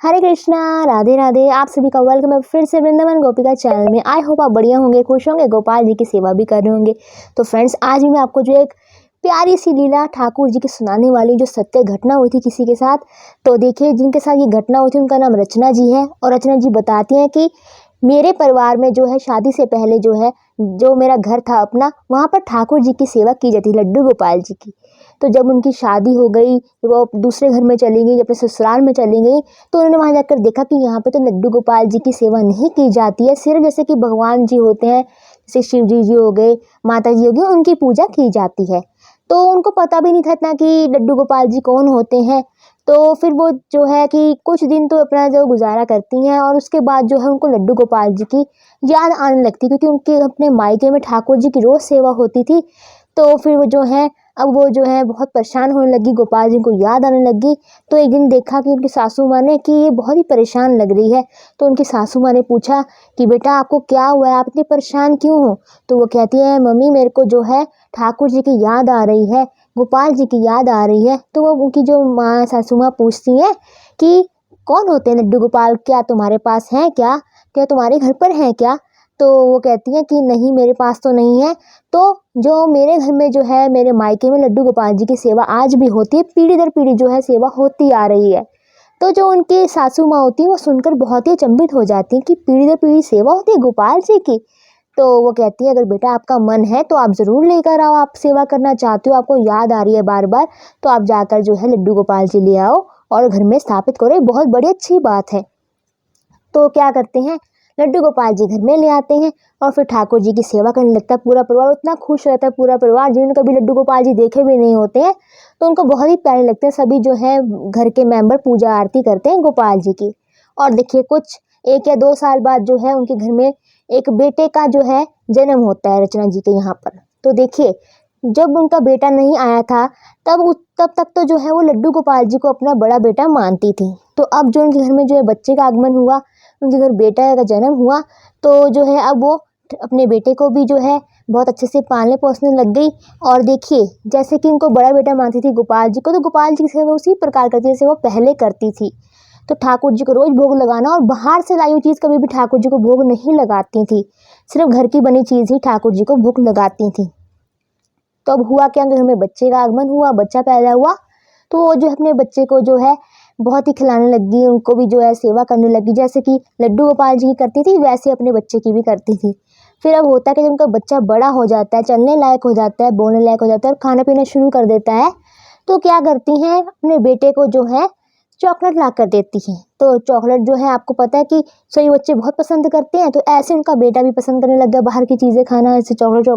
हरे कृष्णा, राधे राधे। आप सभी का वेलकम है फिर से वृंदावन गोपिका चैनल में। आई होप आप बढ़िया होंगे, खुश होंगे, गोपाल जी की सेवा भी कर रहे होंगे। तो फ्रेंड्स, आज भी मैं आपको जो एक प्यारी सी लीला ठाकुर जी की सुनाने वाली, जो सत्य घटना हुई थी किसी के साथ। तो देखिए, जिनके साथ ये घटना हुई थी उनका नाम रचना जी है। और रचना जी बताती हैं कि मेरे परिवार में जो है शादी से पहले जो है, जो मेरा घर था अपना, वहाँ पर ठाकुर जी की सेवा की जाती, लड्डू गोपाल जी की। तो जब उनकी शादी हो गई, वो दूसरे घर में चली गई, अपने ससुराल में चली गई, तो उन्होंने वहाँ जाकर देखा कि यहाँ पे तो लड्डू गोपाल जी की सेवा नहीं की जाती है। सिर्फ जैसे कि भगवान जी होते हैं, जैसे शिव जी हो गए, माता जी हो गई, उनकी पूजा की जाती है। तो उनको पता भी नहीं था इतना कि लड्डू गोपाल जी कौन होते हैं। तो फिर वो जो है कि कुछ दिन तो अपना जो गुजारा करती हैं, और उसके बाद जो है उनको लड्डू गोपाल जी की याद आने लगती, क्योंकि उनके अपने मायके में ठाकुर जी की रोज़ सेवा होती थी। तो फिर वो जो है, अब वो जो है बहुत परेशान होने लगी, गोपाल जी को याद आने लगी। तो एक दिन देखा कि उनकी सासू माँ ने कि ये बहुत ही परेशान लग रही है। तो उनकी सासू माँ ने पूछा कि बेटा आपको क्या हुआ है, आप इतनी परेशान क्यों हो? तो वो कहती है, मम्मी मेरे को जो है ठाकुर जी की याद आ रही है, गोपाल जी की याद आ रही है। तो वो उनकी जो माँ, सासू माँ पूछती हैं कि कौन होते हैं लड्डू गोपाल, क्या तुम्हारे पास हैं क्या तुम्हारे घर पर हैं क्या? तो वो कहती हैं कि नहीं, मेरे पास तो नहीं है। तो जो मेरे घर में जो है, मेरे मायके में लड्डू गोपाल जी की सेवा आज भी होती है, पीढ़ी दर पीढ़ी जो है सेवा होती आ रही है। तो जो उनकी सासू माँ होती है वो सुनकर बहुत ही अचंभित हो जाती हैं कि पीढ़ी दर पीढ़ी सेवा होती है गोपाल जी की। तो वो कहती है, अगर बेटा आपका मन है तो आप ज़रूर लेकर आओ, आप सेवा करना चाहते हो, आपको याद आ रही है बार बार, तो आप जाकर जो है लड्डू गोपाल जी ले आओ और घर में स्थापित करो। ये बहुत बड़ी अच्छी बात है। तो क्या करते हैं, लड्डू गोपाल जी घर में ले आते हैं और फिर ठाकुर जी की सेवा करने लगता है। पूरा परिवार इतना खुश रहता है, पूरा परिवार, जिन्होंने कभी लड्डू गोपाल जी देखे भी नहीं होते हैं, तो उनको बहुत ही प्यारे लगते हैं। सभी जो है घर के मेंबर पूजा आरती करते हैं गोपाल जी की। और देखिए, कुछ 1 या 2 साल बाद जो है उनके घर में एक बेटे का जो है जन्म होता है रचना जी के यहाँ पर। तो देखिए, जब उनका बेटा नहीं आया था, तब तक तो जो है वो लड्डू गोपाल जी को अपना बड़ा बेटा मानती थी। तो अब जो उनके घर में जो है बच्चे का आगमन हुआ, उनके घर बेटा का जन्म हुआ, तो जो है अब वो अपने बेटे को भी जो है बहुत अच्छे से पालने पोसने लग गई। और देखिए, जैसे कि उनको बड़ा बेटा मानती थी गोपाल जी को, तो गोपाल जी की सेवा उसी प्रकार करती जैसे वो पहले करती थी। तो ठाकुर जी को रोज़ भोग लगाना, और बाहर से लाई हुई चीज़ कभी भी ठाकुर जी को भोग नहीं लगाती थी, सिर्फ घर की बनी चीज़ ही ठाकुर जी को भोग लगाती थी। तो अब हुआ क्या, घर में बच्चे का आगमन हुआ, बच्चा पैदा हुआ, तो वो जो है अपने बच्चे को जो है बहुत ही खिलाने लगी, उनको भी जो है सेवा करने लगी। जैसे कि लड्डू गोपाल जी की करती थी, वैसे अपने बच्चे की भी करती थी। फिर अब होता है कि जब उनका बच्चा बड़ा हो जाता है, चलने लायक हो जाता है, बोलने लायक हो जाता है और खाना पीना शुरू कर देता है, तो क्या करती हैं, अपने बेटे को जो है चॉकलेट ला कर देती हैं। तो चॉकलेट जो है, आपको पता है कि सभी बच्चे बहुत पसंद करते हैं, तो ऐसे उनका बेटा भी पसंद करने लग गया बाहर की चीज़ें खाना, जैसे चॉकलेट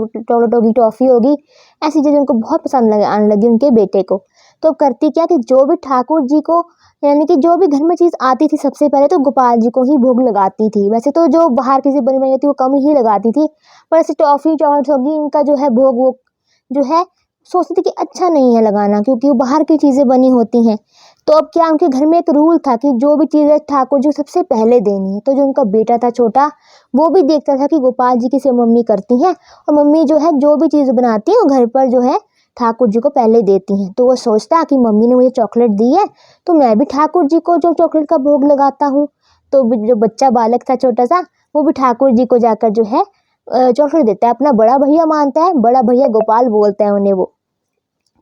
होगी, टॉफ़ी होगी, ऐसी चीज़ें उनको बहुत पसंद आने लगी उनके बेटे को। तो करती क्या कि जो भी ठाकुर जी को, यानी कि जो भी घर में चीज़ आती थी, सबसे पहले तो गोपाल जी को ही भोग लगाती थी। वैसे तो जो बाहर की चीज़ बनी बनाई होती वो कम ही लगाती थी, पर ऐसे टॉफ़ी चॉकलेट होगी, इनका जो है भोग वो जो है सोचती थी कि अच्छा नहीं है लगाना, क्योंकि वो बाहर की चीज़ें बनी होती हैं। तो अब क्या, उनके घर में एक रूल था कि जो भी चीज़ है ठाकुर जी को सबसे पहले देनी है। तो जो उनका बेटा था छोटा, वो भी देखता था कि गोपाल जी की सेवा मम्मी करती हैं, और मम्मी जो है जो भी चीज़ बनाती है वो घर पर जो है ठाकुर जी को पहले देती हैं। तो वो सोचता कि मम्मी ने मुझे चॉकलेट दी है, तो मैं भी ठाकुर जी को जो चॉकलेट का भोग लगाता हूँ। तो जो बच्चा बालक था छोटा सा, वो भी ठाकुर जी को जाकर जो है चॉकलेट देता है, अपना बड़ा भैया मानता है, बड़ा भैया गोपाल बोलता है उन्हें वो।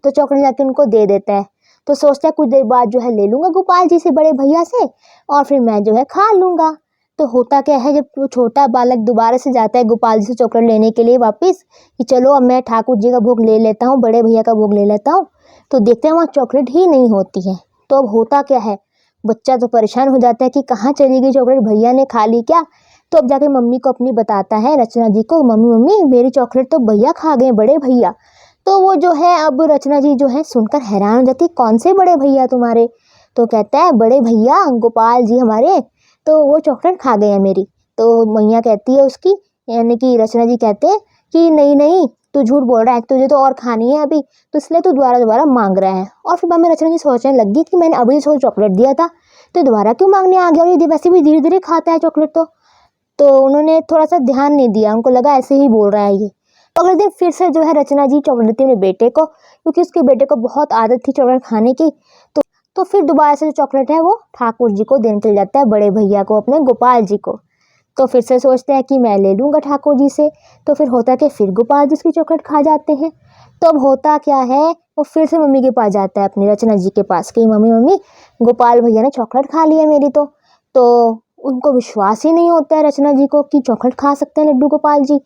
तो चॉकलेट जाके उनको दे देता है। तो सोचता है कुछ देर बाद जो है ले लूँगा गोपाल जी से, बड़े भैया से, और फिर मैं जो है खा लूँगा। तो होता क्या है, जब वो छोटा बालक दोबारा से जाता है गोपाल जी से चॉकलेट लेने के लिए वापस, कि चलो अब मैं ठाकुर जी का भोग ले लेता हूँ, बड़े भैया का भोग ले लेता हूँ, तो देखते हैं वहाँ चॉकलेट ही नहीं होती है। तो अब होता क्या है, बच्चा तो परेशान हो जाता है कि कहाँ चली गई चॉकलेट, भैया ने खा ली क्या? तो अब जाके मम्मी को अपनी बताता है, रचना जी को, मम्मी मम्मी मेरी चॉकलेट तो भैया खा गए, बड़े भैया। तो वो जो है, अब रचना जी जो है सुनकर हैरान हो जाती, कौन से बड़े भैया तुम्हारे? तो कहता है, बड़े भैया गोपाल जी हमारे, तो वो चॉकलेट खा गए हैं मेरी। तो मैया कहती है उसकी, यानी कि रचना जी कहते हैं कि नहीं नहीं, तू झूठ बोल रहा है, तुझे तो और खानी है अभी, तो इसलिए तू दोबारा दोबारा मांग रहा है। और फिर बाद में रचना जी सोचने लगी कि मैंने अभी तो चॉकलेट दिया था, तो दोबारा क्यों मांगने आ गया, और ये वैसे भी धीरे धीरे खाता है चॉकलेट। तो उन्होंने थोड़ा सा ध्यान नहीं दिया, उनको लगा ऐसे ही बोल रहा है ये। तो अगले दिन फिर से जो है रचना जी चॉकलेट देती है अपने बेटे को, क्योंकि उसके बेटे को बहुत आदत थी चॉकलेट खाने की। तो फिर दोबारा से जो चॉकलेट है वो ठाकुर जी को देने चल जाता है, बड़े भैया को, अपने गोपाल जी को। तो फिर से सोचते हैं कि मैं ले लूँगा ठाकुर जी से। तो फिर होता कि फिर गोपाल जी उसकी चॉकलेट खा जाते हैं। तो अब होता क्या है, वो फिर से मम्मी के पास जाता है, अपनी रचना जी के पास, कि मम्मी मम्मी गोपाल भैया ने चॉकलेट खा ली है मेरी। तो उनको विश्वास ही नहीं होता है रचना जी को कि चॉकलेट खा सकते हैं लड्डू गोपाल जी।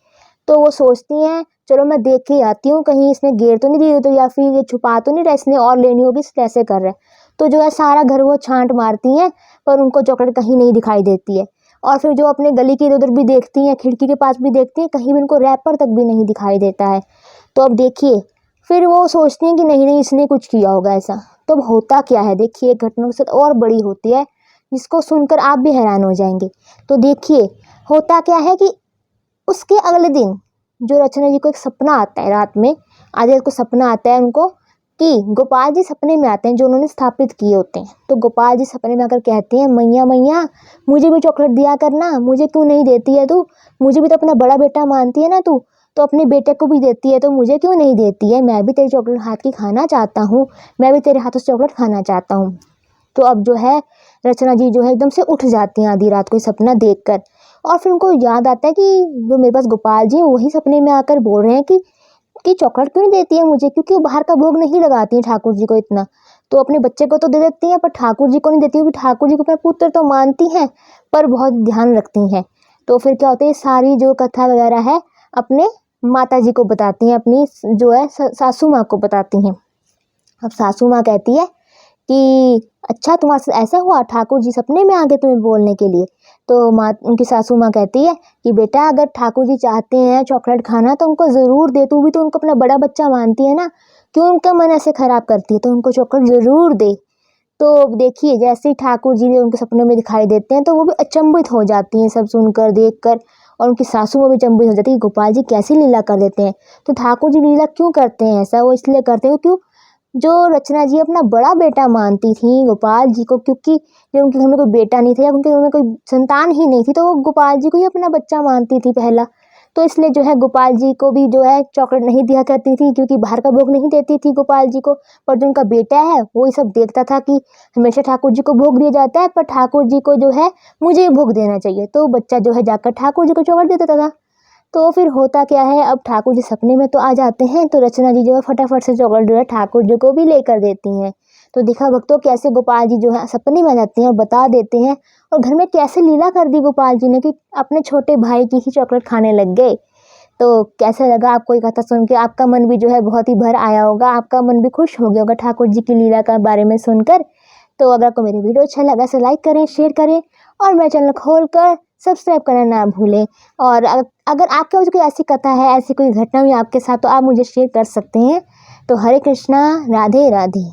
तो वो सोचती हैं चलो मैं देख के आती हूँ, कहीं इसने गिर तो नहीं दी, तो या फिर ये छुपा तो नहीं रहा, इसने और लेनी होगी इसलिए ऐसे कर रहा है। तो जो है सारा घर वो छांट मारती हैं, पर उनको चॉकलेट कहीं नहीं दिखाई देती है। और फिर जो अपने गली के इधर उधर भी देखती हैं, खिड़की के पास भी देखती हैं, कहीं भी उनको रैपर तक भी नहीं दिखाई देता है। तो अब देखिए, फिर वो सोचती हैं कि नहीं नहीं इसने कुछ किया होगा ऐसा। तो अब होता क्या है देखिए, एक घटना के साथ और बड़ी होती है, जिसको सुनकर आप भी हैरान हो जाएंगे। तो देखिए होता क्या है कि उसके अगले दिन जो रचना जी को एक सपना आता है रात में, आदित्य को सपना आता है उनको कि गोपाल जी सपने में आते हैं जो उन्होंने स्थापित किए होते हैं। तो गोपाल जी सपने में आकर कहते हैं मैया मैया मुझे भी चॉकलेट दिया करना, मुझे क्यों नहीं देती है तू, मुझे भी तो अपना बड़ा बेटा मानती है ना तू, तो अपने बेटे को भी देती है तो मुझे क्यों नहीं देती है, मैं भी तेरी चॉकलेट हाथ की खाना चाहता हूँ, मैं भी तेरे हाथों से चॉकलेट खाना चाहता हूँ। तो अब जो है रचना जी जो है एकदम से उठ जाती हैं आधी रात को सपना देखकर, और फिर उनको याद आता है कि जो मेरे पास गोपाल जी वही सपने में आकर बोल रहे हैं कि चॉकलेट क्यों नहीं देती है मुझे, क्योंकि वो बाहर का भोग नहीं लगाती हैं ठाकुर जी को इतना, तो अपने बच्चे को तो दे देती हैं पर ठाकुर जी को नहीं देती, क्योंकि ठाकुर जी को अपना पुत्र तो मानती हैं पर बहुत ध्यान रखती हैं। तो फिर क्या होता है, सारी जो कथा वगैरह है अपने माता जी को बताती हैं, अपनी जो है सासू माँ को बताती हैं। अब सासू माँ कहती है कि अच्छा तुम्हारे साथ ऐसा हुआ, ठाकुर जी सपने में आ गए तुम्हें बोलने के लिए। तो माँ उनकी सासू माँ कहती है कि बेटा अगर ठाकुर जी चाहते हैं चॉकलेट खाना तो उनको ज़रूर दे, तू भी तो उनको अपना बड़ा बच्चा मानती है ना, क्यों उनका मन ऐसे ख़राब करती है, तो उनको चॉकलेट ज़रूर दे। तो देखिए जैसे ही ठाकुर जी उनके सपने में दिखाई देते हैं तो वो भी अचंभित हो जाती हैं सब सुनकर देखकर, और उनकी सासू वो भी अचंभित हो जाती है कि गोपाल जी कैसी लीला कर देते हैं। तो ठाकुर जी लीला क्यों करते हैं ऐसा, वो इसलिए करते हैं क्यों जो रचना जी अपना बड़ा बेटा मानती थी गोपाल जी को, क्योंकि जब उनके घर में कोई बेटा नहीं था या उनके घर में कोई संतान ही नहीं थी तो वो गोपाल जी को ही अपना बच्चा मानती थी पहला। तो इसलिए जो है गोपाल जी को भी जो है चॉकलेट नहीं दिया करती थी, क्योंकि बाहर का भोग नहीं देती थी गोपाल जी को। पर जो उनका बेटा है वो ये सब देखता था कि हमेशा ठाकुर जी को भोग दिया जाता है पर ठाकुर जी को जो है मुझे भोग देना चाहिए, तो बच्चा जो है जाकर ठाकुर जी को चॉकलेट दे देता था। तो फिर होता क्या है, अब ठाकुर जी सपने में तो आ जाते हैं, तो रचना जी जो है फटाफट से चॉकलेट जो है ठाकुर जी को भी लेकर देती हैं। तो देखा भक्तों कैसे गोपाल जी जो है सपने में आ जाते हैं और बता देते हैं, और घर में कैसे लीला कर दी गोपाल जी ने कि अपने छोटे भाई की ही चॉकलेट खाने लग गए। तो कैसा लगा आपको ये कथा सुन के, आपका मन भी जो है बहुत ही भर आया होगा, आपका मन भी खुश हो गया होगा ठाकुर जी की लीला का बारे में सुनकर। तो अगर आपको मेरी वीडियो अच्छा लगा तो लाइक करें, शेयर करें, और मेरा चैनल खोलकर सब्सक्राइब करना ना भूलें। और अगर आपके पास कोई ऐसी कथा है, ऐसी कोई घटना हुई आपके साथ, तो आप मुझे शेयर कर सकते हैं। तो हरे कृष्णा, राधे राधे।